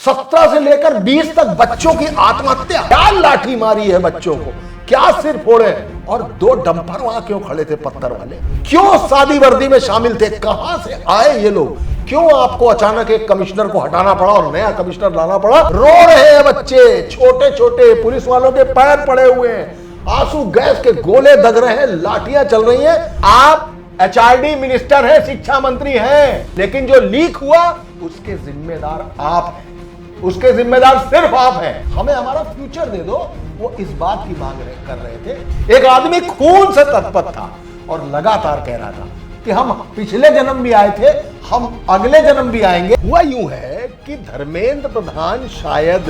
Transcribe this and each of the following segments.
17 से लेकर 20 तक बच्चों की आत्महत्या। क्या लाठी मारी है बच्चों को, क्या सिर फोड़े, और 2 डंपर वहां क्यों खड़े थे पत्थर वाले? क्यों सादी वर्दी में शामिल थे? कहां से आए ये लोग? क्यों आपको अचानक एक कमिश्नर को हटाना पड़ा और नया कमिश्नर लाना पड़ा? रो रहे हैं बच्चे, छोटे छोटे, पुलिस वालों के पैर पड़े हुए हैं, आंसू गैस के गोले दग रहे हैं, लाठियां चल रही हैं। आप HRD मिनिस्टर है, शिक्षा मंत्री हैं, लेकिन जो लीक हुआ उसके जिम्मेदार आप हैं, उसके जिम्मेदार सिर्फ आप हैं। हमें हमारा फ्यूचर दे दो, वो इस बात की मांग कर रहे थे। एक आदमी खून से तत्पर था और लगातार कह रहा था कि हम पिछले जन्म भी आए थे, हम अगले जन्म भी आएंगे। हुआ यूं है कि धर्मेंद्र प्रधान शायद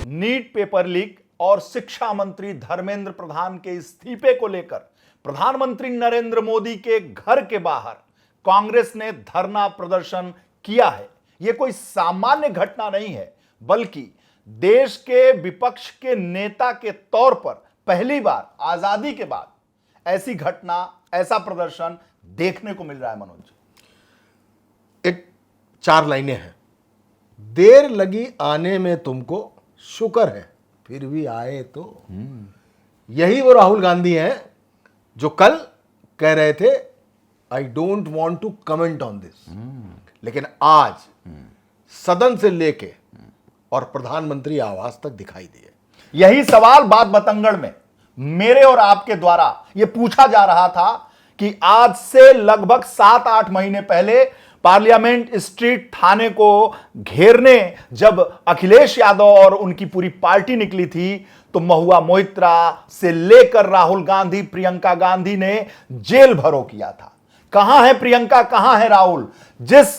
नीट पेपर लीक और शिक्षा मंत्री धर्मेंद्र प्रधान के इस्तीफे को लेकर प्रधानमंत्री नरेंद्र मोदी के घर के बाहर कांग्रेस ने धरना प्रदर्शन किया है। यह कोई सामान्य घटना नहीं है, बल्कि देश के विपक्ष के नेता के तौर पर पहली बार आजादी के बाद ऐसी घटना, ऐसा प्रदर्शन देखने को मिल रहा है। मनोज, एक 4 लाइनें हैं। देर लगी आने में तुमको, शुक्र है फिर भी आए तो। यही वो राहुल गांधी हैं जो कल कह रहे थे I don't want to comment on this, लेकिन आज सदन से लेके और प्रधानमंत्री आवास तक दिखाई दिए। यही सवाल बात बतंगड़ में मेरे और आपके द्वारा यह पूछा जा रहा था कि आज से लगभग 7-8 महीने पहले पार्लियामेंट स्ट्रीट थाने को घेरने जब अखिलेश यादव और उनकी पूरी पार्टी निकली थी, तो महुआ मोइत्रा से लेकर राहुल गांधी, प्रियंका गांधी ने जेल भरो किया था। कहां है प्रियंका, कहां है राहुल? जिस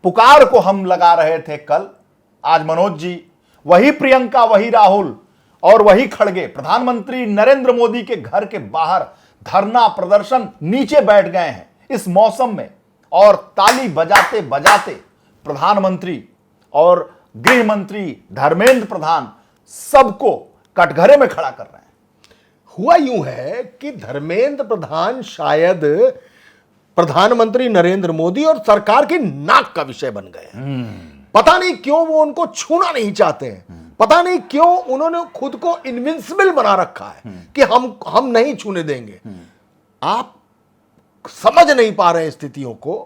पुकार को हम लगा रहे थे कल, आज मनोज जी वही प्रियंका, वही राहुल और वही खड़गे प्रधानमंत्री नरेंद्र मोदी के घर के बाहर धरना प्रदर्शन नीचे बैठ गए हैं इस मौसम में, और ताली बजाते बजाते प्रधानमंत्री और गृह मंत्री धर्मेंद्र प्रधान सबको कटघरे में खड़ा कर रहे हैं। हुआ यूं है कि धर्मेंद्र प्रधान शायद प्रधानमंत्री नरेंद्र मोदी और सरकार की नाक का विषय बन गए हैं। पता नहीं क्यों वो उनको छूना नहीं चाहते हैं, पता नहीं क्यों उन्होंने खुद को इनविंसिबल बना रखा है कि हम नहीं छूने देंगे। आप समझ नहीं पा रहे स्थितियों को।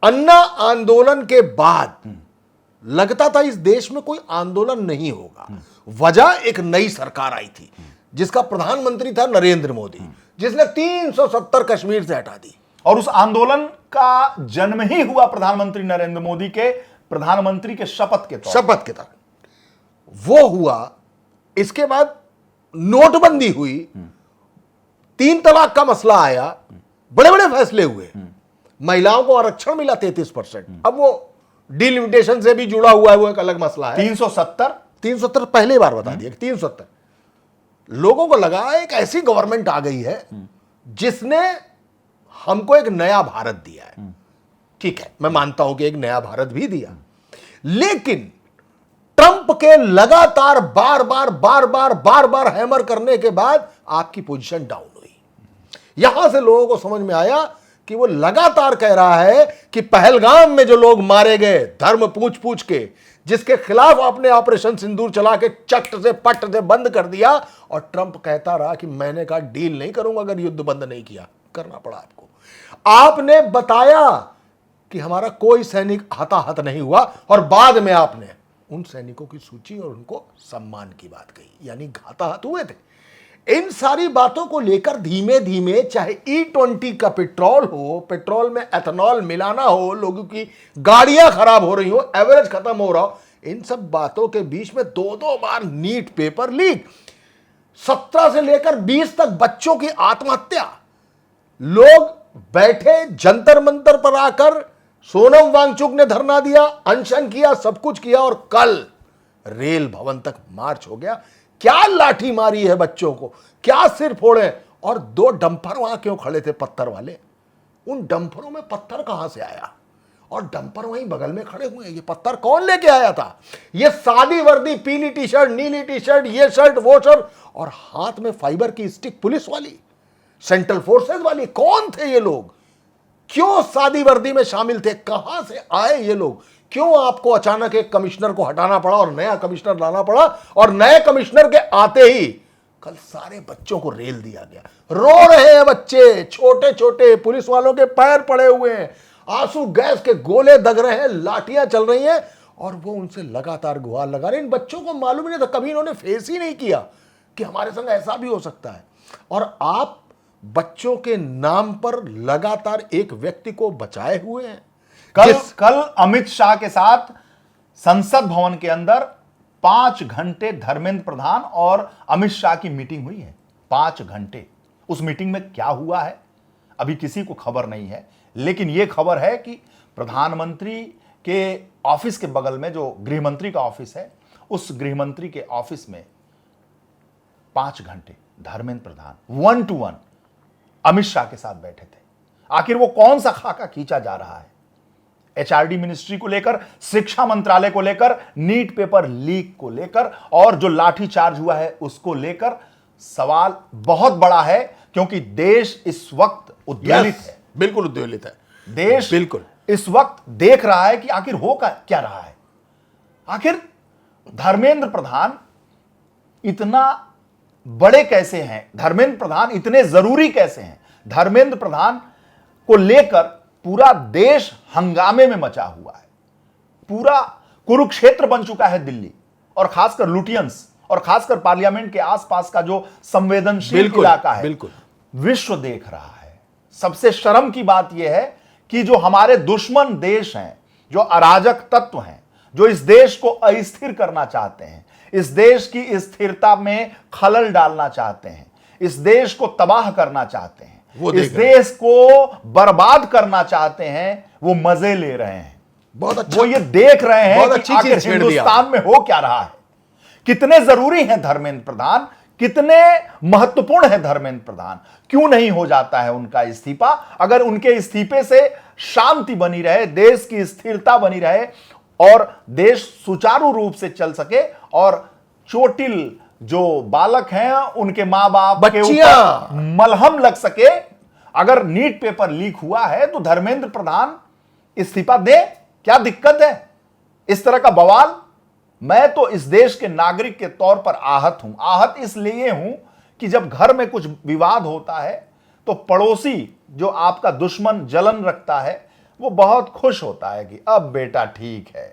अन्ना आंदोलन के बाद लगता था इस देश में कोई आंदोलन नहीं होगा। वजह एक नई सरकार आई थी जिसका प्रधानमंत्री था नरेंद्र मोदी, जिसने 370 कश्मीर से हटा दी, और उस आंदोलन का जन्म ही हुआ प्रधानमंत्री नरेंद्र मोदी के प्रधानमंत्री के शपथ के तहत वो हुआ। इसके बाद नोटबंदी हुई, 3 तलाक का मसला आया, बड़े बड़े फैसले हुए, महिलाओं को आरक्षण मिला 33%। अब वो डिलिमिटेशन से भी जुड़ा हुआ है, वो एक अलग मसला है। 370 पहले बार बता दिया, 370। लोगों को लगा एक ऐसी गवर्नमेंट आ गई है जिसने हमको एक नया भारत दिया है। ठीक है, मैं मानता हूं कि एक नया भारत भी दिया, लेकिन ट्रंप के लगातार बार बार हैमर करने के बाद आपकी पोजीशन डाउन हुई। यहां से लोगों को समझ में आया कि वो लगातार कह रहा है कि पहलगाम में जो लोग मारे गए धर्म पूछ पूछ के, जिसके खिलाफ आपने ऑपरेशन सिंदूर चला के चट से पट से बंद कर दिया, और ट्रंप कहता रहा कि मैंने कहा डील नहीं करूंगा अगर युद्ध बंद नहीं किया। करना पड़ा आपको। आपने बताया कि हमारा कोई सैनिक हताहत नहीं हुआ, और बाद में आपने उन सैनिकों की सूची और उनको सम्मान की बात कही, यानी हताहत हुए थे। इन सारी बातों को लेकर धीमे धीमे, चाहे E20 का पेट्रोल हो, पेट्रोल में एथेनॉल मिलाना हो, लोगों की गाड़ियां खराब हो रही हो, एवरेज खत्म हो रहा हो, इन सब बातों के बीच में 2-2 बार नीट पेपर लीक, 17 से लेकर 20 तक बच्चों की आत्महत्या, लोग बैठे जंतर मंतर पर आकर, सोनम वांगचुक ने धरना दिया, अनशन किया, सब कुछ किया, और कल रेल भवन तक मार्च हो गया। क्या लाठी मारी है बच्चों को, क्या सिर फोड़े, और 2 डंपर वहां क्यों खड़े थे पत्थर वाले? उन डंपरों में पत्थर कहां से आया? और डंपर वहीं बगल में खड़े हुए हैं। ये पत्थर कौन लेके आया था? ये सादी वर्दी, पीली टी शर्ट, नीली टी शर्ट, ये शर्ट, वो शर्ट, और हाथ में फाइबर की स्टिक, पुलिस वाली, सेंट्रल फोर्सेस वाली, कौन थे ये लोग? क्यों सादी वर्दी में शामिल थे? कहां से आए ये लोग? क्यों आपको अचानक एक कमिश्नर को हटाना पड़ा और नया कमिश्नर लाना पड़ा, और नए कमिश्नर के आते ही कल सारे बच्चों को रेल दिया गया। रो रहे हैं बच्चे, छोटे छोटे, पुलिस वालों के पैर पड़े हुए हैं, आंसू गैस के गोले दग रहे हैं, लाठियां चल रही हैं, और वो उनसे लगातार गुहार लगा रहे। इन बच्चों को मालूम नहीं था, कभी इन्होंने फेस ही नहीं किया कि हमारे संग ऐसा भी हो सकता है। और आप बच्चों के नाम पर लगातार एक व्यक्ति को बचाए हुए हैं। कल अमित शाह के साथ संसद भवन के अंदर 5 घंटे धर्मेंद्र प्रधान और अमित शाह की मीटिंग हुई है। 5 घंटे। उस मीटिंग में क्या हुआ है अभी किसी को खबर नहीं है, लेकिन यह खबर है कि प्रधानमंत्री के ऑफिस के बगल में जो गृहमंत्री का ऑफिस है, उस गृहमंत्री के ऑफिस में 5 घंटे धर्मेंद्र प्रधान 1 to 1 अमित शाह के साथ बैठे थे। आखिर वो कौन सा खाका खींचा जा रहा है? एचआरडी मिनिस्ट्री को लेकर, शिक्षा मंत्रालय को लेकर, नीट पेपर लीक को लेकर, और जो लाठीचार्ज हुआ है उसको लेकर सवाल बहुत बड़ा है, क्योंकि देश इस वक्त उद्वेलित है। बिल्कुल उद्वेलित है देश बिल्कुल इस वक्त देख रहा है कि आखिर हो क्या रहा है। आखिर धर्मेंद्र प्रधान इतना बड़े कैसे हैं? धर्मेंद्र प्रधान इतने जरूरी कैसे हैं? धर्मेंद्र प्रधान को लेकर पूरा देश हंगामे में मचा हुआ है। पूरा कुरुक्षेत्र बन चुका है दिल्ली, और खासकर लुटियंस, और खासकर पार्लियामेंट के आसपास का जो संवेदनशील इलाका है, बिल्कुल विश्व देख रहा है। सबसे शर्म की बात यह है कि जो हमारे दुश्मन देश हैं, जो अराजक तत्व हैं, जो इस देश को अस्थिर करना चाहते हैं, इस देश की स्थिरता में खलल डालना चाहते हैं, इस देश को तबाह करना चाहते हैं, इस देश को बर्बाद करना चाहते हैं, वो मजे ले रहे हैं। बहुत अच्छा। वो ये देख रहे हैं बहुत कि आखिर हिंदुस्तान में हो क्या रहा है, कितने जरूरी हैं धर्मेंद्र प्रधान, कितने महत्वपूर्ण है धर्मेंद्र प्रधान। क्यों नहीं हो जाता है उनका इस्तीफा? अगर उनके इस्तीफे से शांति बनी रहे, देश की स्थिरता बनी रहे, और देश सुचारू रूप से चल सके, और चोटिल जो बालक हैं उनके मां बाप के ऊपर मलहम लग सके। अगर नीट पेपर लीक हुआ है तो धर्मेंद्र प्रधान इस्तीफा दे, क्या दिक्कत है? इस तरह का बवाल। मैं तो इस देश के नागरिक के तौर पर आहत हूं। आहत इसलिए हूं कि जब घर में कुछ विवाद होता है तो पड़ोसी जो आपका दुश्मन जलन रखता है, वो बहुत खुश होता है कि अब बेटा ठीक है।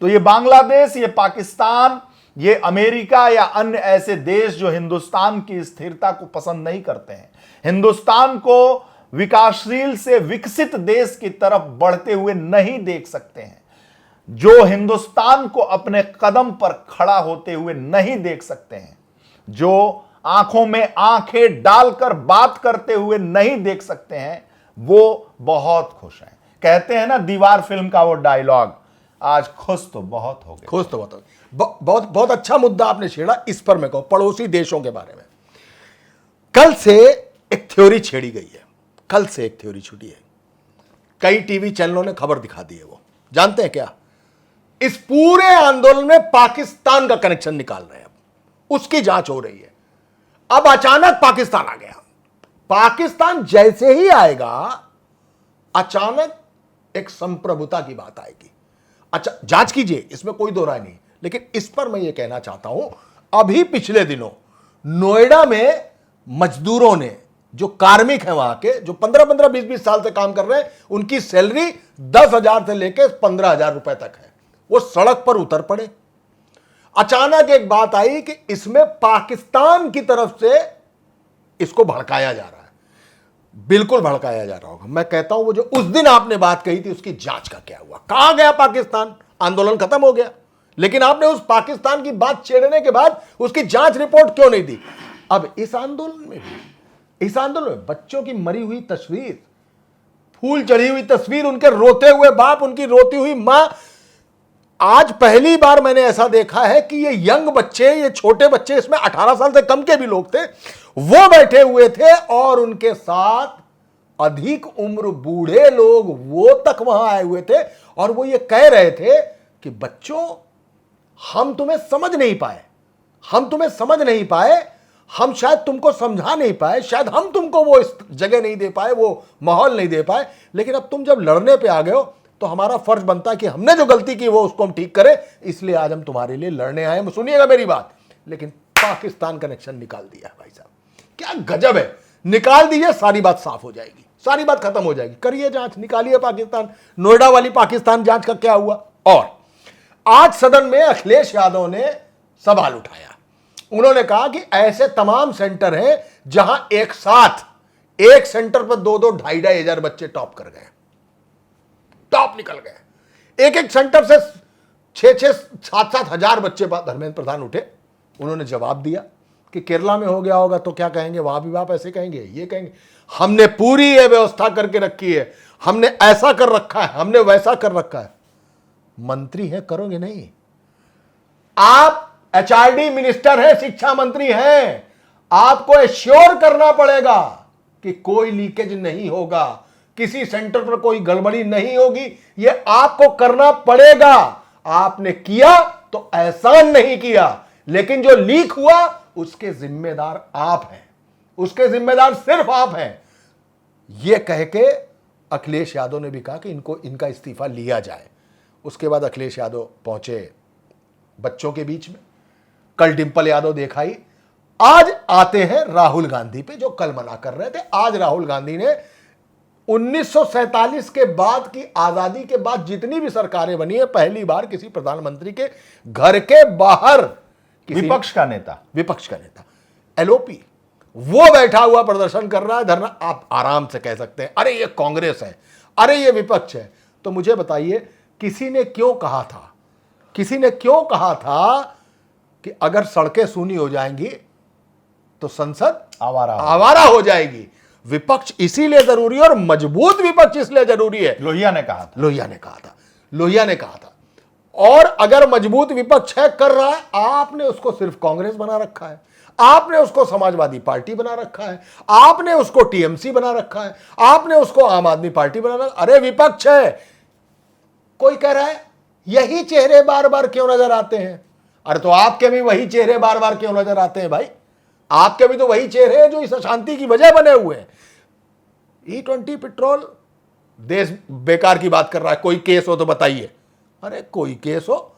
तो ये बांग्लादेश, ये पाकिस्तान, ये अमेरिका या अन्य ऐसे देश जो हिंदुस्तान की स्थिरता को पसंद नहीं करते हैं, हिंदुस्तान को विकासशील से विकसित देश की तरफ बढ़ते हुए नहीं देख सकते हैं, जो हिंदुस्तान को अपने कदम पर खड़ा होते हुए नहीं देख सकते हैं, जो आंखों में आंखें डालकर बात करते हुए नहीं देख सकते हैं, वो बहुत खुश हैं। कहते हैं ना दीवार फिल्म का वो डायलॉग, आज खुश तो बहुत हो गए। खुश तो बहुत हो गए। बहुत बहुत अच्छा मुद्दा आपने छेड़ा। इस पर मैं कहूं पड़ोसी देशों के बारे में, कल से एक थ्योरी छेड़ी गई है। कल से एक थ्योरी छुटी है, कई टीवी चैनलों ने खबर दिखा दी है। वो जानते हैं क्या? इस पूरे आंदोलन में पाकिस्तान का कनेक्शन निकाल रहे हैं। अब उसकी जांच हो रही है। अब अचानक पाकिस्तान आ गया। पाकिस्तान जैसे ही आएगा, अचानक एक संप्रभुता की बात आएगी। अच्छा, जांच कीजिए, इसमें कोई दो राय नहीं। लेकिन इस पर मैं यह कहना चाहता हूं, अभी पिछले दिनों नोएडा में मजदूरों ने, जो कार्मिक हैं वहां के, जो 15-15, 20-20 साल से काम कर रहे हैं, उनकी सैलरी 10,000 से लेकर 15,000 रुपए तक है, वो सड़क पर उतर पड़े। अचानक एक बात आई कि इसमें पाकिस्तान की तरफ से इसको भड़काया जा रहा है। बिल्कुल भड़काया जा रहा होगा। मैं कहता हूं वो जो उस दिन आपने बात कही थी, उसकी जांच का क्या हुआ? कहां गया पाकिस्तान? आंदोलन खत्म हो गया, लेकिन आपने उस पाकिस्तान की बात छेड़ने के बाद उसकी जांच रिपोर्ट क्यों नहीं दी? अब इस आंदोलन में भी, इस आंदोलन में बच्चों की मरी हुई तस्वीर, फूल चढ़ी हुई तस्वीर, उनके रोते हुए बाप, उनकी रोती हुई मां। आज पहली बार मैंने ऐसा देखा है कि ये यंग बच्चे, ये छोटे बच्चे, इसमें 18 साल से कम के भी लोग थे, वो बैठे हुए थे, और उनके साथ अधिक उम्र बूढ़े लोग वो तक वहां आए हुए थे, और वो ये कह रहे थे कि बच्चों, हम तुम्हें समझ नहीं पाए, हम तुम्हें समझ नहीं पाए, हम शायद तुमको समझा नहीं पाए, शायद हम तुमको वो जगह नहीं दे पाए, वो माहौल नहीं दे पाए, लेकिन अब तुम जब लड़ने पे आ गए हो, तो हमारा फर्ज बनता है कि हमने जो गलती की वो उसको हम ठीक करें, इसलिए आज हम तुम्हारे लिए लड़ने आए हैं। सुनिएगा मेरी बात, लेकिन पाकिस्तान कनेक्शन निकाल दिया है भाई साहब, क्या गजब है। निकाल दीजिए, सारी बात साफ हो जाएगी, सारी बात खत्म हो जाएगी। करिए जांच, निकालिए पाकिस्तान, नोएडा वाली पाकिस्तान जांच का क्या हुआ। और आज सदन में अखिलेश यादव ने सवाल उठाया। उन्होंने कहा कि ऐसे तमाम सेंटर हैं जहां एक साथ एक सेंटर पर 2-2, 2,500 हजार बच्चे टॉप कर गए, टॉप निकल गए। एक एक सेंटर से 6-6, 7-7 हजार बच्चे। धर्मेंद्र प्रधान उठे, उन्होंने जवाब दिया कि केरला में हो गया होगा तो क्या कहेंगे, वहां भी आप ऐसे कहेंगे, ये कहेंगे। हमने पूरी ये व्यवस्था करके रखी है, हमने ऐसा कर रखा है, हमने वैसा कर रखा है। मंत्री है, करोगे नहीं? आप एचआरडी मिनिस्टर है, शिक्षा मंत्री हैं, आपको एश्योर करना पड़ेगा कि कोई लीकेज नहीं होगा, किसी सेंटर पर कोई गड़बड़ी नहीं होगी, यह आपको करना पड़ेगा। आपने किया तो एहसान नहीं किया, लेकिन जो लीक हुआ उसके जिम्मेदार आप हैं, उसके जिम्मेदार सिर्फ आप हैं। यह कह के अखिलेश यादव ने भी कहा कि इनका इस्तीफा लिया जाए। उसके बाद अखिलेश यादव पहुंचे बच्चों के बीच में, कल डिंपल यादव दिखाई। आज आते हैं राहुल गांधी पे, जो कल मना कर रहे थे। आज राहुल गांधी ने 1947 के बाद की आजादी के बाद जितनी भी सरकारें बनी है, पहली बार किसी प्रधानमंत्री के घर के बाहर विपक्ष का नेता एलओपी वो बैठा हुआ प्रदर्शन कर रहा है, धरना। आप आराम से कह सकते हैं अरे ये कांग्रेस है, अरे ये विपक्ष है। तो मुझे बताइए, किसी ने क्यों कहा था कि अगर सड़कें सूनी हो जाएंगी तो संसद आवारा हो जाएगी। विपक्ष इसीलिए जरूरी है, और मजबूत विपक्ष इसलिए जरूरी है। लोहिया ने कहा था। और अगर मजबूत विपक्ष है, कर रहा है, आपने उसको सिर्फ कांग्रेस बना रखा है, आपने उसको समाजवादी पार्टी बना रखा है, आपने उसको टीएमसी बना रखा है, आपने उसको आम आदमी पार्टी बना रखा। अरे विपक्ष है। कोई कह रहा है यही चेहरे बार बार क्यों नजर आते हैं। अरे तो आपके भी वही चेहरे बार बार क्यों नजर आते हैं भाई? आपके भी तो वही चेहरे हैं जो इस अशांति की वजह बने हुए हैं। E20 पेट्रोल, देश बेकार की बात कर रहा है। कोई केस हो तो बताइए। अरे कोई केस हो,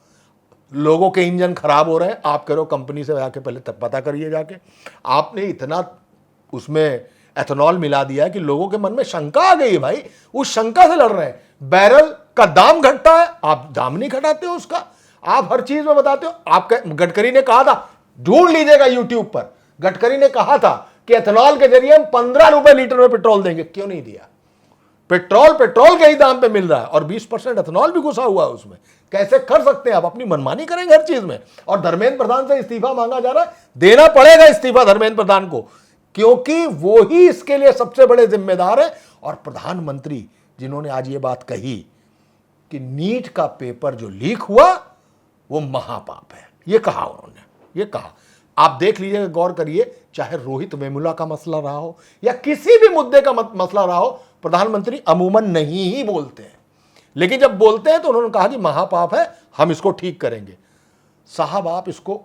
लोगों के इंजन खराब हो रहे हैं, आप करो कंपनी से जाके पहले तब पता करिए जाके। आपने इतना उसमें एथेनॉल मिला दिया है कि लोगों के मन में शंका आ गई है भाई, उस शंका से लड़ रहे हैं। बैरल का दाम घटता है, आप दाम नहीं घटाते हो उसका, आप हर चीज में बताते हो। आपका गडकरी ने कहा था, ढूंढ लीजिएगा यूट्यूब पर, गडकरी ने कहा था कि एथेनॉल के जरिए हम 15 रुपए लीटर में पेट्रोल देंगे। क्यों नहीं दिया? पेट्रोल के ही दाम पे मिल रहा है और 20% एथेनॉल भी घुसा हुआ है उसमें। कैसे कर सकते हैं आप? अपनी मनमानी करेंगे हर चीज में। और धर्मेंद्र प्रधान से इस्तीफा मांगा जा रहा है, देना पड़ेगा इस्तीफा धर्मेंद्र प्रधान को, क्योंकि वो ही इसके लिए सबसे बड़े जिम्मेदार है। और प्रधानमंत्री जिन्होंने आज ये बात कही कि नीट का पेपर जो लीक हुआ वो महापाप है, ये कहा उन्होंने, ये कहा। आप देख लीजिएगा, गौर करिए, चाहे रोहित वेमुला का मसला रहा हो या किसी भी मुद्दे का मसला रहा हो, प्रधानमंत्री अमूमन नहीं ही बोलते हैं, लेकिन जब बोलते हैं तो उन्होंने कहा कि महापाप है, हम इसको ठीक करेंगे। साहब, आप इसको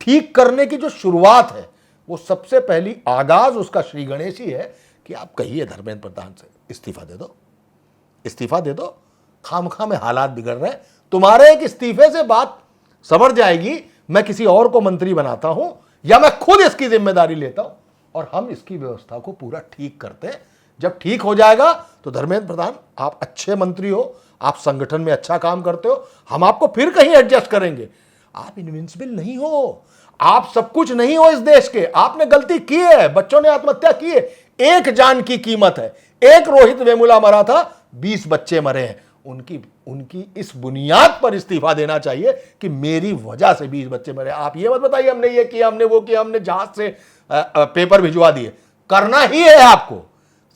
ठीक करने की जो शुरुआत है वो सबसे पहली आगाज उसका श्री गणेश ही है कि आप कहिए धर्मेंद्र प्रधान से इस्तीफा दे दो। खामखा में हालात बिगड़ रहे हैं, तुम्हारे एक इस्तीफे से बात संवर जाएगी। मैं किसी और को मंत्री बनाता हूं या मैं खुद इसकी जिम्मेदारी लेता हूं और हम इसकी व्यवस्था को पूरा ठीक करते हैं। जब ठीक हो जाएगा तो धर्मेंद्र प्रधान, आप अच्छे मंत्री हो, आप संगठन में अच्छा काम करते हो, हम आपको फिर कहीं एडजस्ट करेंगे। आप इनविंसिबल नहीं हो, आप सब कुछ नहीं हो इस देश के। आपने गलती की है, बच्चों ने आत्महत्या की है, एक जान की कीमत है। एक रोहित वेमुला मरा था, 20 बच्चे मरे हैं। उनकी इस बुनियाद पर इस्तीफा देना चाहिए कि मेरी वजह से 20 बच्चे मरे। आप ये मत बताइए हमने ये किया, हमने वो किया, हमने जहाज से पेपर भिजवा दिए। करना ही है आपको,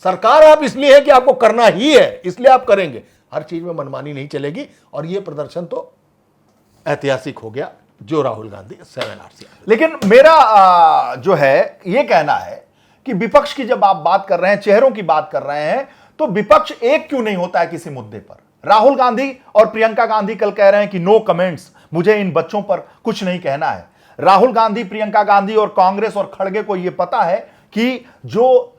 सरकार आप इसलिए है कि आपको करना ही है, इसलिए आप करेंगे। हर चीज में मनमानी नहीं चलेगी। और ये प्रदर्शन तो ऐतिहासिक हो गया जो राहुल गांधी 7 लेकिन मेरा जो है ये कहना है कि विपक्ष की जब आप बात कर रहे हैं, चेहरों की बात कर रहे हैं, तो विपक्ष एक क्यों नहीं होता है किसी मुद्दे पर? राहुल गांधी और प्रियंका गांधी कल कह रहे हैं कि नो कमेंट्स, मुझे इन बच्चों पर कुछ नहीं कहना है। राहुल गांधी, प्रियंका गांधी और कांग्रेस और खड़गे को यह पता है कि जो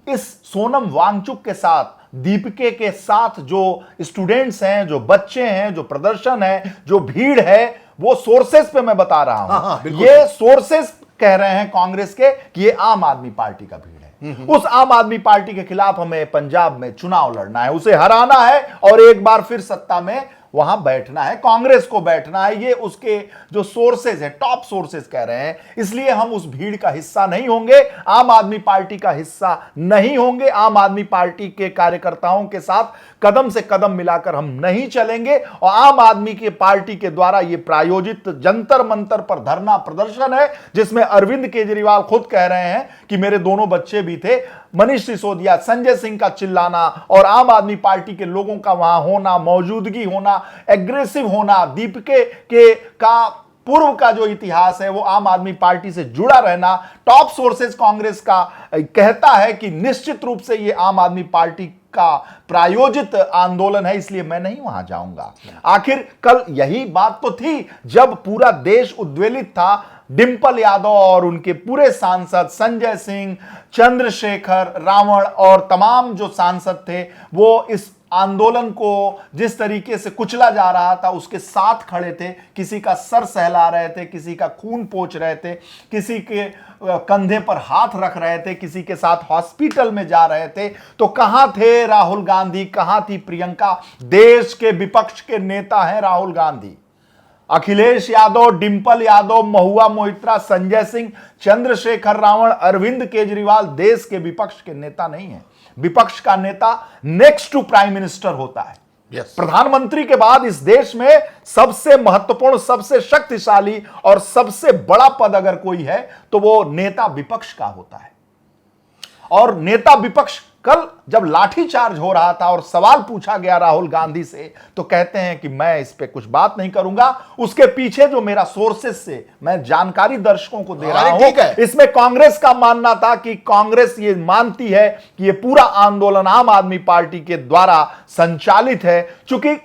इस सोनम वांगचुक के साथ दीपिके के साथ जो स्टूडेंट्स हैं, जो बच्चे हैं, जो प्रदर्शन है, जो भीड़ है, वो सोर्सेस पे मैं बता रहा हूं। बिल्कुल। ये सोर्सेस कह रहे हैं कांग्रेस के कि ये आम आदमी पार्टी का भीड़ है। उस आम आदमी पार्टी के खिलाफ हमें पंजाब में चुनाव लड़ना है, उसे हराना है और एक बार फिर सत्ता में वहां बैठना है, कांग्रेस को बैठना है। ये उसके जो सोर्सेज है, टॉप सोर्सेज कह रहे हैं। इसलिए हम उस भीड़ का हिस्सा नहीं होंगे, आम आदमी पार्टी का हिस्सा नहीं होंगे। आम आदमी पार्टी के कार्यकर्ताओं के साथ कदम से कदम मिलाकर हम नहीं चलेंगे। और आम आदमी की पार्टी के द्वारा यह प्रायोजित जंतर मंतर पर धरना प्रदर्शन है, जिसमें अरविंद केजरीवाल खुद कह रहे हैं कि मेरे दोनों बच्चे भी थे। मनीष सिसोदिया, संजय सिंह का चिल्लाना और आम आदमी पार्टी के लोगों का वहां होना, मौजूदगी होना, एग्रेसिव होना, दीपिके के का पूर्व का जो इतिहास है वो आम आदमी पार्टी से जुड़ा रहना, टॉप सोर्सेज कांग्रेस का कहता है कि निश्चित रूप से ये आम आदमी पार्टी का प्रायोजित आंदोलन है, इसलिए मैं नहीं वहां जाऊंगा। आखिर कल यही बात तो थी जब पूरा देश उद्वेलित था। डिंपल यादव और उनके पूरे सांसद संजय सिंह, चंद्रशेखर रावण और तमाम जो सांसद थे वो इस आंदोलन को जिस तरीके से कुचला जा रहा था उसके साथ खड़े थे। किसी का सर सहला रहे थे, किसी का खून पोंछ रहे थे, किसी के कंधे पर हाथ रख रहे थे, किसी के साथ हॉस्पिटल में जा रहे थे। तो कहां थे राहुल गांधी, कहां थी प्रियंका? देश के विपक्ष के नेता हैं राहुल गांधी। अखिलेश यादव, डिंपल यादव, महुआ मोइत्रा, संजय सिंह, चंद्रशेखर रावण, अरविंद केजरीवाल देश के विपक्ष के नेता नहीं है। विपक्ष का नेता नेक्स्ट टू प्राइम मिनिस्टर होता है। प्रधानमंत्री के बाद इस देश में सबसे महत्वपूर्ण, सबसे शक्तिशाली और सबसे बड़ा पद अगर कोई है तो वो नेता विपक्ष का होता है। और नेता विपक्ष कल जब लाठीचार्ज हो रहा था और सवाल पूछा गया राहुल गांधी से तो कहते हैं कि मैं इस पे कुछ बात नहीं करूंगा। उसके पीछे जो मेरा सोर्सेस से मैं जानकारी दर्शकों को दे रहा हूं, इसमें कांग्रेस का मानना था कि कांग्रेस ये मानती है कि ये पूरा आंदोलन आम आदमी पार्टी के द्वारा संचालित है। चूंकि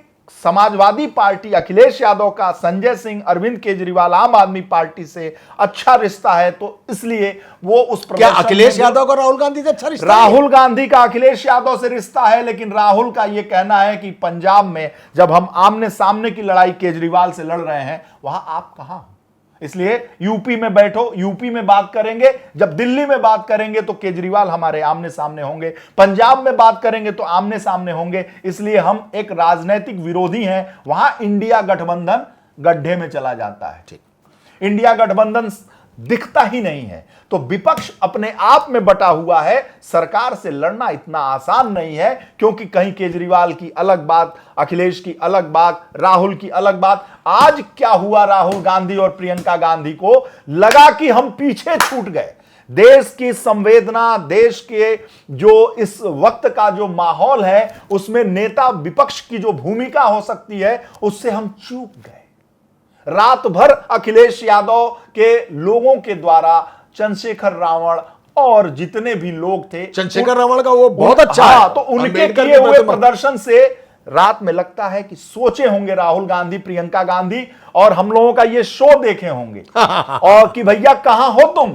समाजवादी पार्टी, अखिलेश यादव का संजय सिंह, अरविंद केजरीवाल आम आदमी पार्टी से अच्छा रिश्ता है तो इसलिए वो उस क्या अखिलेश यादव का राहुल गांधी से अच्छा रिश्ता? राहुल गांधी का अखिलेश यादव से रिश्ता है, लेकिन राहुल का यह कहना है कि पंजाब में जब हम आमने सामने की लड़ाई केजरीवाल से लड़ रहे हैं वहां आप कहां हो, इसलिए यूपी में बैठो, यूपी में बात करेंगे। जब दिल्ली में बात करेंगे तो केजरीवाल हमारे आमने सामने होंगे, पंजाब में बात करेंगे तो आमने सामने होंगे। इसलिए हम एक राजनीतिक विरोधी हैं। वहां इंडिया गठबंधन गड्ढे में चला जाता है। ठीक, इंडिया गठबंधन दिखता ही नहीं है। तो विपक्ष अपने आप में बटा हुआ है। सरकार से लड़ना इतना आसान नहीं है, क्योंकि कहीं केजरीवाल की अलग बात, अखिलेश की अलग बात, राहुल की अलग बात। आज क्या हुआ, राहुल गांधी और प्रियंका गांधी को लगा कि हम पीछे छूट गए। देश की संवेदना, देश के जो इस वक्त का जो माहौल है उसमें नेता विपक्ष की जो भूमिका हो सकती है उससे हम चूक गए। रात भर अखिलेश यादव के लोगों के द्वारा चंद्रशेखर रावण और जितने भी लोग थे, चंद्रशेखर रावण का वो बहुत अच्छा है। तो उनके किए हुए प्रदर्शन से रात में लगता है कि सोचे होंगे राहुल गांधी, प्रियंका गांधी और हम लोगों का ये शो देखे होंगे और कि भैया कहां हो तुम,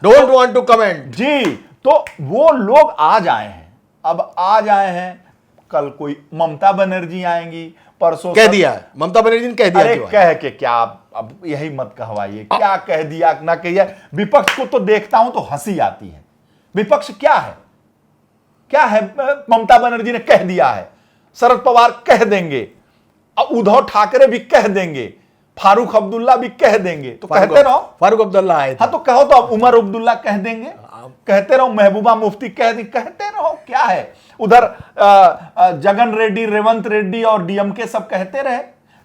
डोंट वांट टू कमेंट जी। तो वो लोग आज आए हैं, अब आज आए हैं, कल कोई ममता बनर्जी आएंगी, परसों कह दिया है ममता बनर्जी ने, कह दिया। अरे कह के क्या, अब यही मत कहवाइए, क्या कह दिया ना कहिए। विपक्ष को तो देखता हूं तो हंसी आती है। विपक्ष क्या है, क्या है? ममता बनर्जी ने कह दिया है, शरद पवार कह देंगे, उद्धव ठाकरे भी कह देंगे, फारूक अब्दुल्ला भी कह देंगे। तो कहते रहो, फारूक अब्दुल्ला आए थे। हाँ तो कहो तो अब उमर अब्दुल्ला कह देंगे, कहते रहो, महबूबा मुफ्ती कह दी, कहते रहो, क्या है? उधर जगन रेड्डी, रेवंत रेड्डी और डीएमके सब कहते रहे।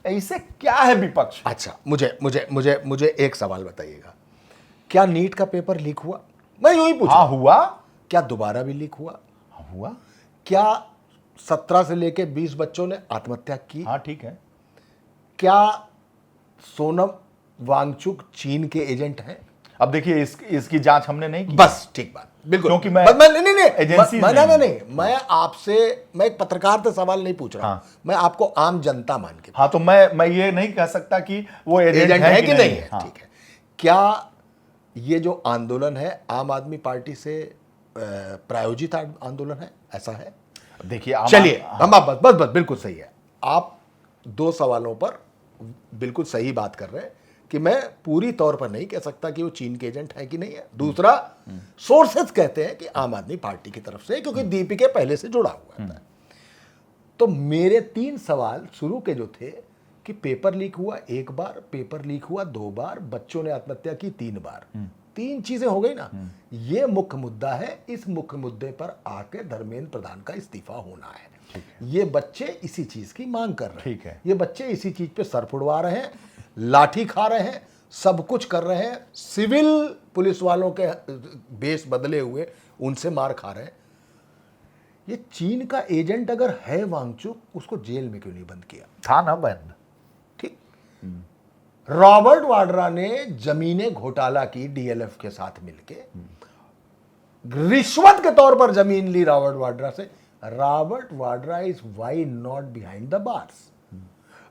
ऐसे क्या है विपक्ष? अच्छा, मुझे मुझे मुझे मुझे एक सवाल बताइएगा, क्या नीट का पेपर लीक हुआ? मैं यूं ही पूछा। हाँ हुआ। क्या दोबारा भी लीक हुआ? हुआ। क्या 17 से लेके 20 बच्चों ने आत्महत्या की? हाँ ठीक है। क्या सोनम वांगचुक चीन के एजेंट हैं? अब देखिए इसकी जांच हमने नहीं की। बस ठीक बात, बिल्कुल। क्योंकि नहीं एजेंसी नहीं, मैं आपसे, मैं एक पत्रकार से सवाल नहीं पूछ रहा। हाँ। मैं आपको आम जनता मान के। हाँ तो मैं ये नहीं कह सकता कि वो एजेंट है कि नहीं है। हाँ। ठीक है। क्या ये जो आंदोलन है आम आदमी पार्टी से प्रायोजित आंदोलन है, ऐसा है? देखिए चलिए हम आप बस बस बस बिल्कुल सही है। आप दो सवालों पर बिल्कुल सही बात कर रहे हैं कि मैं पूरी तौर पर नहीं कह सकता कि वो चीन के एजेंट है कि नहीं है। दूसरा, सोर्सेस कहते हैं कि आम आदमी पार्टी की तरफ से, क्योंकि दीपिके पहले से जुड़ा हुआ था। तो मेरे 3 सवाल शुरू के जो थे कि पेपर लीक हुआ 1 बार, पेपर लीक हुआ 2 बार, बच्चों ने आत्महत्या की 3 बार, 3 चीजें हो गई ना। ये मुख्य मुद्दा है। इस मुख्य मुद्दे पर आके धर्मेंद्र प्रधान का इस्तीफा होना है। ये बच्चे इसी चीज की मांग कर रहे हैं। ठीक है। ये बच्चे इसी चीज पे सर फुड़वा रहे हैं, लाठी खा रहे हैं, सब कुछ कर रहे हैं, सिविल पुलिस वालों के बेस बदले हुए उनसे मार खा रहे हैं। ये चीन का एजेंट अगर है वांगचुक, उसको जेल में क्यों नहीं बंद किया? था ना बंद। ठीक। रॉबर्ट वाड्रा ने जमीनें घोटाला की डीएलएफ के साथ मिलके, रिश्वत के तौर पर जमीन ली रॉबर्ट वाड्रा से। Robert Vadra is why not behind the bars.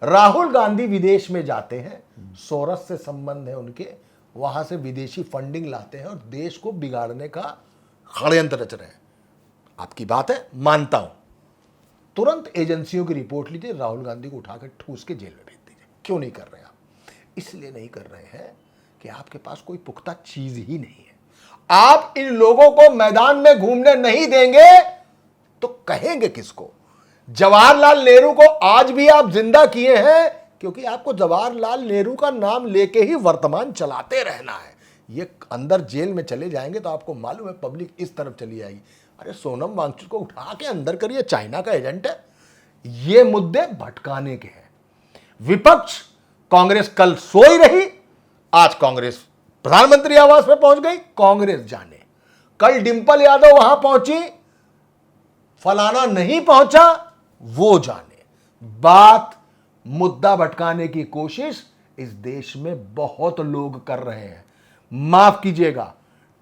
Rahul Gandhi विदेश में जाते हैं, सोरस से संबंध है उनके, वहां से विदेशी फंडिंग लाते हैं और देश को बिगाड़ने का षड्यंत्र रच रहे हैं। आपकी बात है, मानता हूं। तुरंत एजेंसियों की रिपोर्ट लीजिए, राहुल गांधी को उठाकर ठूस के जेल में भेज दीजिए। क्यों नहीं कर रहे आप? इसलिए नहीं कर रहे हैं कि आपके पास कोई पुख्ता चीज ही नहीं है। आप इन लोगों को मैदान में घूमने नहीं देंगे तो कहेंगे किसको? जवाहरलाल नेहरू को आज भी आप जिंदा किए हैं क्योंकि आपको जवाहरलाल नेहरू का नाम लेके ही वर्तमान चलाते रहना है। ये अंदर जेल में चले जाएंगे तो आपको मालूम है पब्लिक इस तरफ चली जाएगी, अरे सोनम वांगचुक को उठा के अंदर करिए, चाइना का एजेंट है। ये मुद्दे भटकाने के हैं। विपक्ष, कांग्रेस कल सोई रही, आज कांग्रेस प्रधानमंत्री आवास पे पहुंच गई। कांग्रेस जाने, कल डिंपल यादव वहां पहुंची, फलाना नहीं पहुंचा, वो जाने। बात, मुद्दा भटकाने की कोशिश इस देश में बहुत लोग कर रहे हैं। माफ कीजिएगा,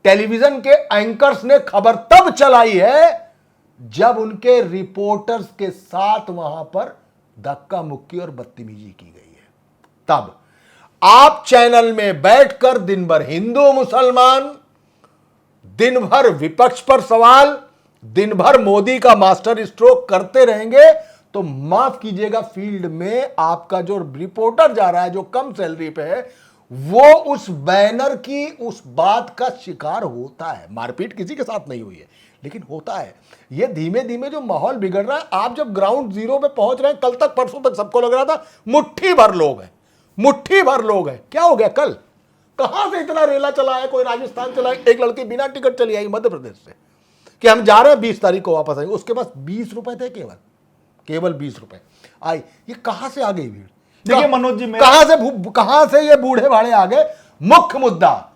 टेलीविजन के एंकर्स ने खबर तब चलाई है जब उनके रिपोर्टर्स के साथ वहां पर धक्का मुक्की और बदतमीजी की गई है। तब आप चैनल में बैठकर दिन भर हिंदू मुसलमान, दिन भर विपक्ष पर सवाल, दिन भर मोदी का मास्टर स्ट्रोक करते रहेंगे तो माफ कीजिएगा, फील्ड में आपका जो रिपोर्टर जा रहा है, जो कम सैलरी पे है, वो उस बैनर की उस बात का शिकार होता है। मारपीट किसी के साथ नहीं हुई है लेकिन होता है। ये धीमे धीमे जो माहौल बिगड़ रहा है, आप जब ग्राउंड जीरो पे पहुंच रहे हैं, कल तक परसों तक सबको लग रहा था मुट्ठी भर लोग हैं, मुट्ठी भर लोग हैं। क्या हो गया? कल कहां से इतना रेला चला है? कोई राजस्थान चला, एक लड़की बिना टिकट चली आई मध्य प्रदेश से कि हम जा रहे हैं 20 तारीख को वापस आएंगे। उसके पास 20 रुपए थे, केवल 20 रुपए आई। ये कहां से आ गई भीड़? देखिए मनोज जी, कहां से ये बूढ़े भाड़े आ गए? मुख्य मुद्दा,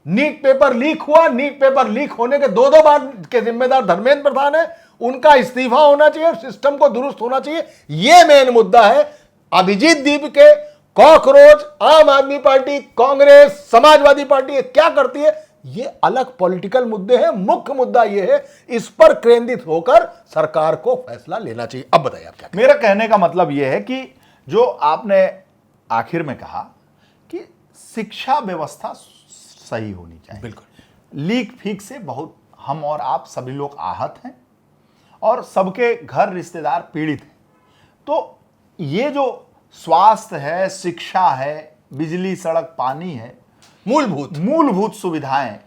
नीट पेपर लीक हुआ। नीट पेपर लीक होने के 2 बार के जिम्मेदार धर्मेंद्र प्रधान है, उनका इस्तीफा होना चाहिए, सिस्टम को दुरुस्त होना चाहिए। यह मेन मुद्दा है। अभिजीत दीपके, कॉकरोच, आम आदमी पार्टी, कांग्रेस, समाजवादी पार्टी ये क्या करती है, ये अलग पॉलिटिकल मुद्दे हैं। मुख्य मुद्दा ये है, इस पर केंद्रित होकर सरकार को फैसला लेना चाहिए। अब बताइए आप क्या? मेरा कहने का मतलब यह है कि जो आपने आखिर में कहा कि शिक्षा व्यवस्था सही होनी चाहिए। बिल्कुल। लीक फीक से बहुत हम और आप सभी लोग आहत हैं और सबके घर रिश्तेदार पीड़ित हैं। तो ये जो स्वास्थ्य है, शिक्षा है, बिजली, सड़क, पानी है, मूलभूत सुविधाएं,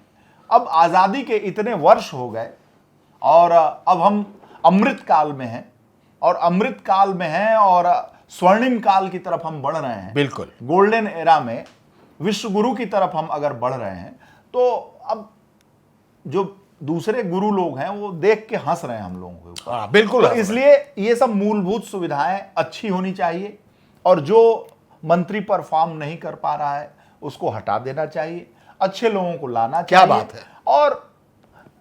अब आजादी के इतने वर्ष हो गए और अब हम अमृत काल में हैं और स्वर्णिम काल की तरफ हम बढ़ रहे हैं। बिल्कुल। गोल्डन एरा में विश्व गुरु की तरफ हम अगर बढ़ रहे हैं तो अब जो दूसरे गुरु लोग हैं वो देख के हंस रहे हैं हम लोगों के ऊपर। बिल्कुल। तो इसलिए ये सब मूलभूत सुविधाएं अच्छी होनी चाहिए और जो मंत्री परफॉर्म नहीं कर पा रहा है उसको हटा देना चाहिए, अच्छे लोगों को लाना चाहिए। क्या बात है। और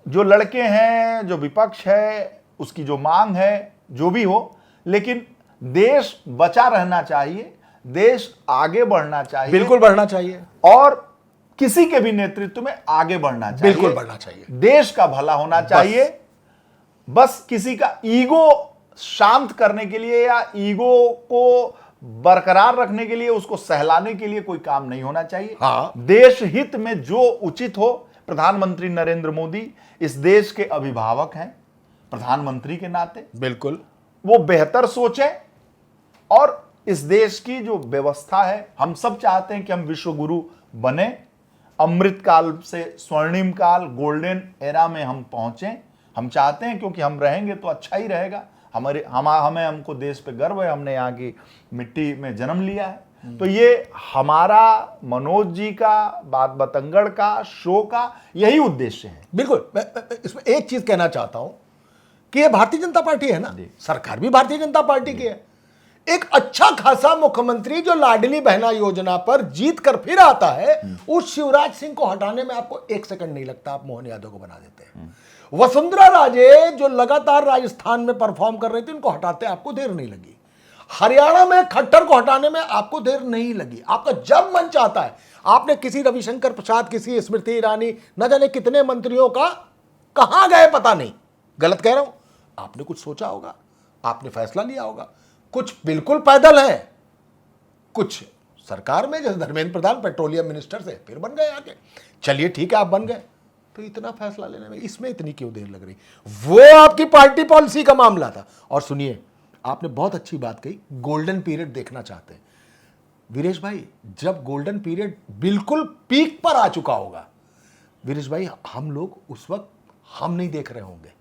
जो लड़के हैं, जो विपक्ष है, उसकी जो मांग है, जो भी हो, लेकिन देश बचा रहना चाहिए, देश आगे बढ़ना चाहिए। बिल्कुल बढ़ना चाहिए और किसी के भी नेतृत्व में आगे बढ़ना चाहिए। बिल्कुल बढ़ना चाहिए। देश का भला होना चाहिए। बस किसी का ईगो शांत करने के लिए या ईगो को बरकरार रखने के लिए, उसको सहलाने के लिए कोई काम नहीं होना चाहिए। हाँ। देश हित में जो उचित हो। प्रधानमंत्री नरेंद्र मोदी इस देश के अभिभावक हैं, प्रधानमंत्री के नाते बिल्कुल वो बेहतर सोचें। और इस देश की जो व्यवस्था है, हम सब चाहते हैं कि हम विश्व गुरु बने, अमृत काल से स्वर्णिम काल, गोल्डन एरा में हम पहुंचे। हम चाहते हैं, क्योंकि हम रहेंगे तो अच्छा ही रहेगा। हमको देश पे गर्व है, हमने यहाँ की मिट्टी में जन्म लिया है। तो ये हमारा, मनोज जी का, बात बतंगड़ का, शो का यही उद्देश्य है। बिल्कुल। मैं इसमें एक चीज कहना चाहता हूं कि ये भारतीय जनता पार्टी है ना, सरकार भी भारतीय जनता पार्टी की है। एक अच्छा खासा मुख्यमंत्री जो लाडली बहना योजना पर जीत कर फिर आता है, उस शिवराज सिंह को हटाने में आपको एक सेकंड नहीं लगता, आप मोहन यादव को बना देते हैं। वसुंधरा राजे जो लगातार राजस्थान में परफॉर्म कर रही थी, उनको हटाते आपको देर नहीं लगी। हरियाणा में खट्टर को हटाने में आपको देर नहीं लगी। आपका जब मन चाहता है, आपने किसी रविशंकर प्रसाद, किसी स्मृति ईरानी, न जाने कितने मंत्रियों का कहां गए पता नहीं, गलत कह रहा हूं, आपने कुछ सोचा होगा, आपने फैसला लिया होगा। कुछ बिल्कुल पैदल है, कुछ सरकार में, जैसे धर्मेंद्र प्रधान पेट्रोलियम मिनिस्टर से फिर बन गए आके। चलिए ठीक है, आप बन गए, तो इतना फैसला लेने में इसमें इतनी क्यों देर लग रही? वो आपकी पार्टी पॉलिसी का मामला था। और सुनिए, आपने बहुत अच्छी बात कही, गोल्डन पीरियड देखना चाहते हैं। वीरेश भाई, जब गोल्डन पीरियड बिल्कुल पीक पर आ चुका होगा, वीरेश भाई, हम लोग उस वक्त हम नहीं देख रहे होंगे,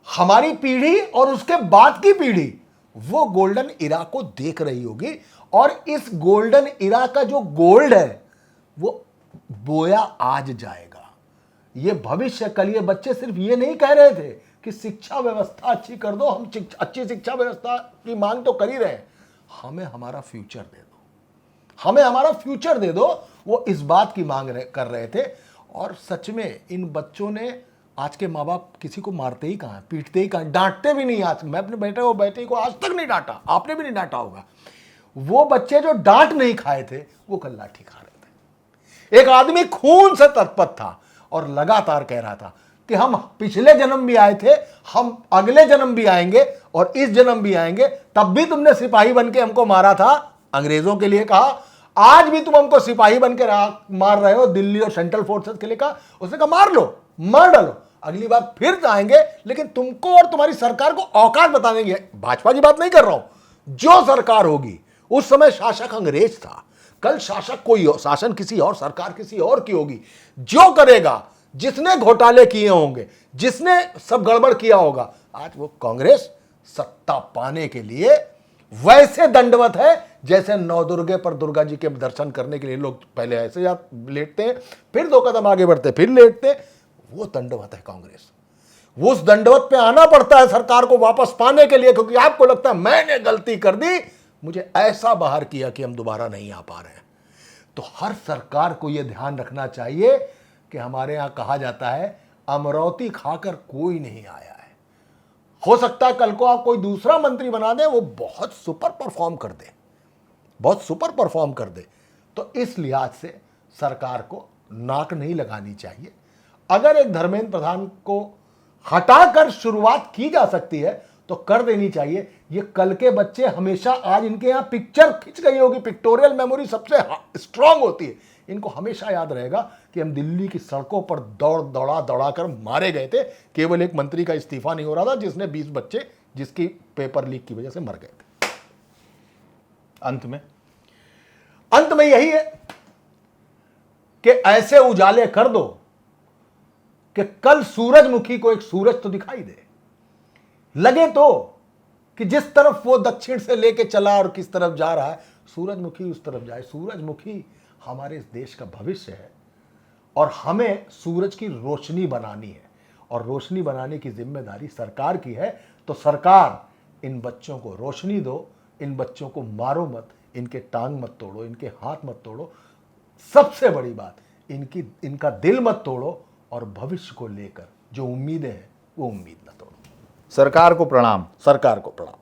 हमारी पीढ़ी और उसके बाद की पीढ़ी वो गोल्डन इरा को देख रही होगी। और इस गोल्डन इरा का जो गोल्ड है वो बोया आज जाएगा। ये भविष्य, कल ये बच्चे सिर्फ ये नहीं कह रहे थे कि शिक्षा व्यवस्था अच्छी कर दो, हम अच्छी शिक्षा व्यवस्था की मांग तो कर ही रहे हैं, हमें हमारा फ्यूचर दे दो, हमें हमारा फ्यूचर दे दो, वो इस बात की मांग कर रहे थे। और सच में इन बच्चों ने, आज के माँ बाप किसी को मारते ही कहाँ, पीटते ही कहाँ, डांटते भी नहीं। आज मैं अपने बेटे को आज तक नहीं डांटा, आपने भी नहीं डांटा होगा। वो बच्चे जो डांट नहीं खाए थे, वो कल लाठी खा रहे थे। एक आदमी खून से तत्पर था और लगातार कह रहा था कि हम पिछले जन्म भी आए थे, हम अगले जन्म भी आएंगे और इस जन्म भी आएंगे। तब भी तुमने सिपाही बन के हमको मारा था, अंग्रेजों के लिए कहा, आज भी तुम हमको सिपाही बन के मार रहे हो, दिल्ली और सेंट्रल फोर्सेस के लिए कहा। उसने कहा मार लो, मार डालो, अगली बार फिर आएंगे, लेकिन तुमको और तुम्हारी सरकार को औकात बता देंगे। भाजपा की बात नहीं कर रहा हूं, जो सरकार होगी, उस समय शासक अंग्रेज था, कल शासक कोई और, शासन किसी और, सरकार किसी और की होगी। जो करेगा, जिसने घोटाले किए होंगे, जिसने सब गड़बड़ किया होगा, आज वो कांग्रेस सत्ता पाने के लिए वैसे दंडवत है जैसे नवदुर्गे पर दुर्गा जी के दर्शन करने के लिए लोग पहले ऐसे लेटते हैं, फिर 2 कदम आगे बढ़ते, फिर लेटते हैं। वो दंडवत है कांग्रेस। वो उस दंडवत पे आना पड़ता है सरकार को वापस पाने के लिए, क्योंकि आपको लगता है मैंने गलती कर दी, मुझे ऐसा बाहर किया कि हम दोबारा नहीं आ पा रहे हैं। तो हर सरकार को यह ध्यान रखना चाहिए कि हमारे यहां कहा जाता है, अमरौती खाकर कोई नहीं आया है। हो सकता है कल को आप कोई दूसरा मंत्री बना दें, वो बहुत सुपर परफॉर्म कर दे, बहुत सुपर परफॉर्म कर दे। तो इस लिहाज से सरकार को नाक नहीं लगानी चाहिए। अगर एक धर्मेंद्र प्रधान को हटाकर शुरुआत की जा सकती है तो कर देनी चाहिए। ये कल के बच्चे हमेशा, आज इनके यहाँ पिक्चर खिंच गई होगी, पिक्टोरियल मेमोरी सबसे स्ट्रांग होती है, इनको हमेशा याद रहेगा कि हम दिल्ली की सड़कों पर दौड़ा कर मारे गए थे। केवल एक मंत्री का इस्तीफा नहीं हो रहा था, जिसने 20 बच्चे जिसकी पेपर लीक की वजह से मर गए थे। अंत में यही है कि ऐसे उजाले कर दो कि कल सूरजमुखी को एक सूरज तो दिखाई दे, लगे तो कि जिस तरफ वो दक्षिण से लेके चला और किस तरफ जा रहा है, सूरजमुखी उस तरफ जाए। सूरजमुखी हमारे इस देश का भविष्य है और हमें सूरज की रोशनी बनानी है, और रोशनी बनाने की जिम्मेदारी सरकार की है। तो सरकार इन बच्चों को रोशनी दो, इन बच्चों को मारो मत, इनके टांग मत तोड़ो, इनके हाथ मत तोड़ो, सबसे बड़ी बात इनका दिल मत तोड़ो, और भविष्य को लेकर जो उम्मीदें हैं वो उम्मीद न तोड़ो। सरकार को प्रणाम। सरकार को प्रणाम।